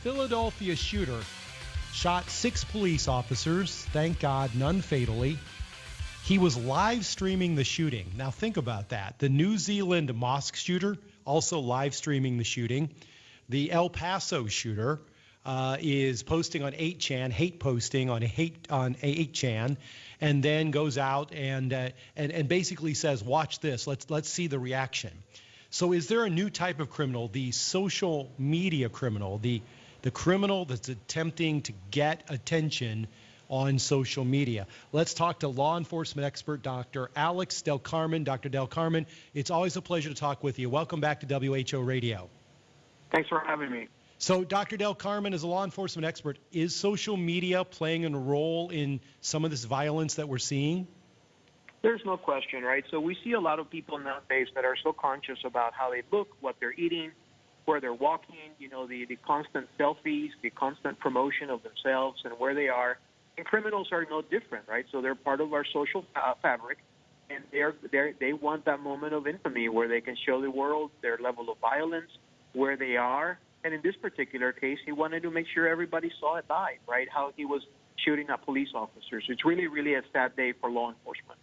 Philadelphia shooter shot 6 police officers. Thank God, none fatally. He was live streaming the shooting. Now think about that. The New Zealand mosque shooter also live streaming the shooting. The El Paso shooter is posting on 8chan, hate posting on 8chan, and then goes out and basically says, "Watch this. Let's see the reaction." So, is there a new type of criminal, the social media criminal, the criminal that's attempting to get attention on social media? Let's talk to law enforcement expert Dr. Alex Del Carmen. Dr. Del Carmen, it's always a pleasure to talk with you. Welcome back to WHO Radio. Thanks for having me. So, Dr. Del Carmen, as a law enforcement expert, is social media playing a role in some of this violence that we're seeing? There's no question, right? So we see a lot of people nowadays that are so conscious about how they look, what they're eating, where they're walking, the constant selfies, the constant promotion of themselves and where they are. And criminals are no different, right? So they're part of our social fabric, and they want that moment of infamy where they can show the world their level of violence, where they are. And in this particular case, he wanted to make sure everybody saw it live, right? How he was shooting at police officers. It's really, really a sad day for law enforcement.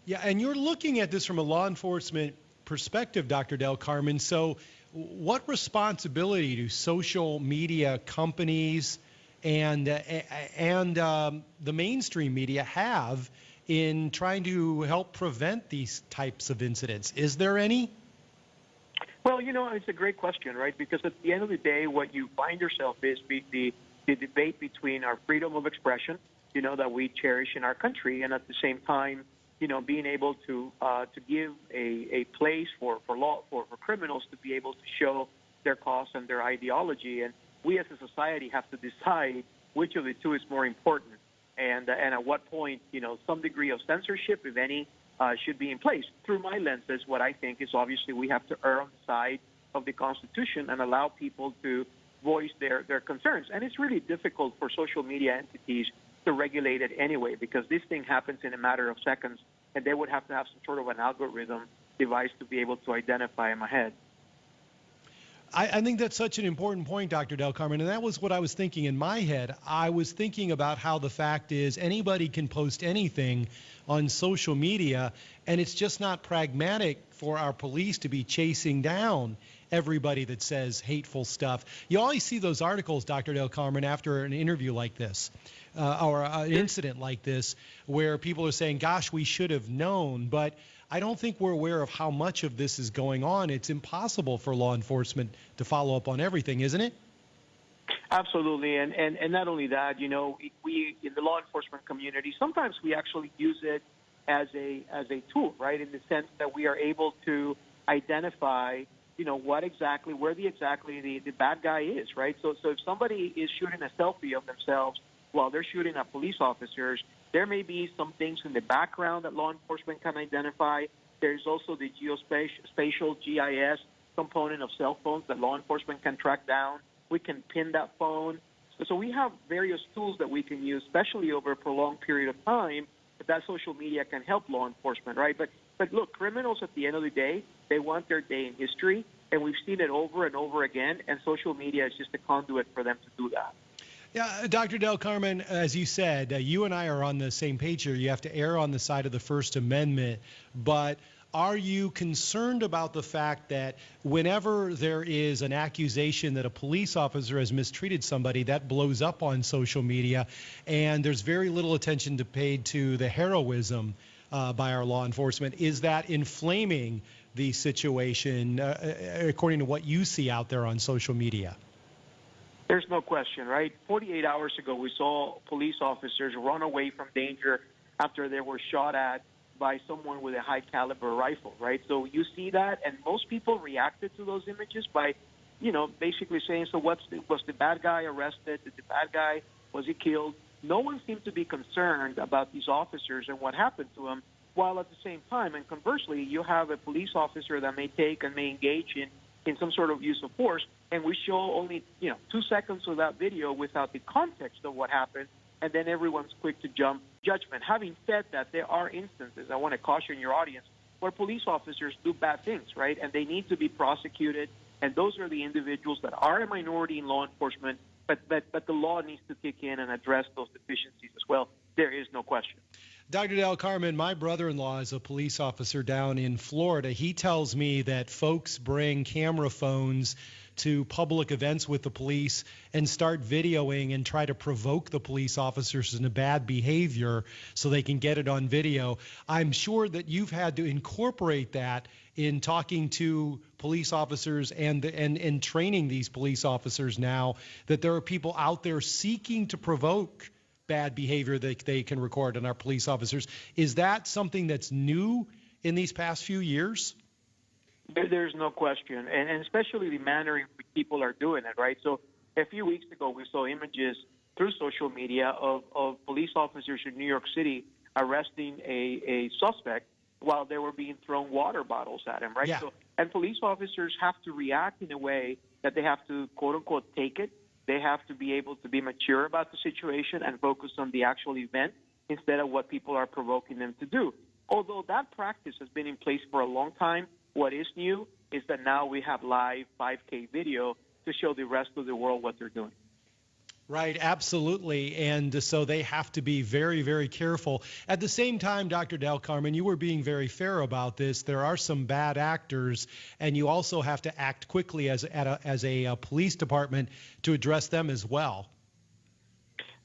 Yeah, and you're looking at this from a law enforcement perspective, Dr. Del Carmen. So what responsibility do social media companies and the mainstream media have in trying to help prevent these types of incidents? Is there any? Well, it's a great question, right? Because at the end of the day, what you find yourself is the debate between our freedom of expression, that we cherish in our country, and at the same time, being able to give a place for criminals to be able to show their cause and their ideology. And we as a society have to decide which of the two is more important, and at what point, some degree of censorship, if any, should be in place. Through my lenses, what I think is obviously we have to err on the side of the Constitution and allow people to voice their concerns. And it's really difficult for social media entities to regulate it anyway, because this thing happens in a matter of seconds, and they would have to have some sort of an algorithm device to be able to identify them ahead. I think that's such an important point, Dr. Del Carmen, and that was what I was thinking in my head. I was thinking about how the fact is anybody can post anything on social media, and it's just not pragmatic for our police to be chasing down everybody that says hateful stuff. You always see those articles, Dr. Del Carmen, after an interview like this or an incident like this where people are saying, gosh, we should have known, but I don't think we're aware of how much of this is going on. It's impossible for law enforcement to follow up on everything, isn't it? Absolutely, and not only that, we in the law enforcement community, sometimes we actually use it as a tool, right? In the sense that we are able to identify, where the bad guy is, right? So if somebody is shooting a selfie of themselves while they're shooting at police officers, there may be some things in the background that law enforcement can identify. There's also the geospatial GIS component of cell phones that law enforcement can track down. We can pin that phone. So we have various tools that we can use, especially over a prolonged period of time, that social media can help law enforcement, right? But look, criminals at the end of the day, they want their day in history, and we've seen it over and over again, and social media is just a conduit for them to do that. Yeah, Dr. Del Carmen, as you said, you and I are on the same page here. You have to err on the side of the First Amendment, but are you concerned about the fact that whenever there is an accusation that a police officer has mistreated somebody, that blows up on social media, and there's very little attention paid to the heroism by our law enforcement? Is that inflaming the situation according to what you see out there on social media? There's no question, right? 48 hours ago, we saw police officers run away from danger after they were shot at by someone with a high-caliber rifle, right? So you see that, and most people reacted to those images by, basically saying, so was the bad guy arrested? Did the bad guy, was he killed? No one seemed to be concerned about these officers and what happened to them, while at the same time, and conversely, you have a police officer that may engage in some sort of use of force, and we show only 2 seconds of that video without the context of what happened, and then everyone's quick to jump judgment. Having said that, there are instances, I want to caution your audience, where police officers do bad things, right? And they need to be prosecuted, And those are the individuals that are a minority in law enforcement, but the law needs to kick in and address those deficiencies as well. There is no question. Dr. Del Carmen, my brother-in-law is a police officer down in Florida. He tells me that folks bring camera phones to public events with the police and start videoing and try to provoke the police officers into bad behavior so they can get it on video. I'm sure that you've had to incorporate that in talking to police officers and training these police officers now, that there are people out there seeking to provoke bad behavior that they can record on our police officers. Is that something that's new in these past few years? There's no question, and especially the manner in which people are doing it, right? So a few weeks ago, we saw images through social media of police officers in New York City arresting a suspect while they were being thrown water bottles at him, right? Yeah. So, and police officers have to react in a way that they have to, quote unquote, take it. They have to be able to be mature about the situation and focus on the actual event instead of what people are provoking them to do. Although that practice has been in place for a long time, what is new is that now we have live 5K video to show the rest of the world what they're doing. Right, absolutely. And so they have to be very, very careful. At the same time, Dr. Del Carmen, you were being very fair about this. There are some bad actors, and you also have to act quickly as a police department to address them as well.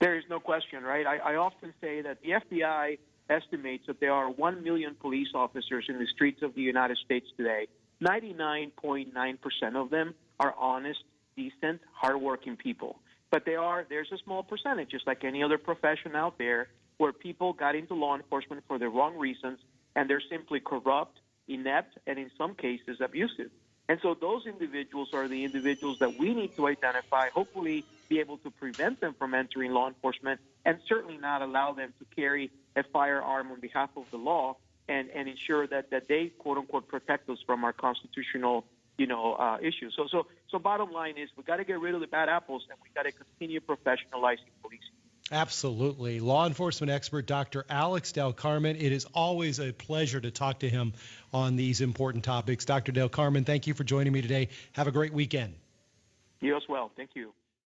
There is no question, right? I often say that the FBI estimates that there are 1 million police officers in the streets of the United States today. 99.9% of them are honest, decent, hardworking people. But there's a small percentage, just like any other profession out there, where people got into law enforcement for the wrong reasons, and they're simply corrupt, inept, and in some cases abusive. And so those individuals are the individuals that we need to identify, hopefully be able to prevent them from entering law enforcement, and certainly not allow them to carry a firearm on behalf of the law, and ensure that they, quote unquote, protect us from our constitutional issues. So bottom line is we got to get rid of the bad apples, and we got to continue professionalizing policing. Absolutely. Law enforcement expert Dr. Alex Del Carmen. It is always a pleasure to talk to him on these important topics. Dr. Del Carmen, thank you for joining me today. Have a great weekend. You as well. Thank you.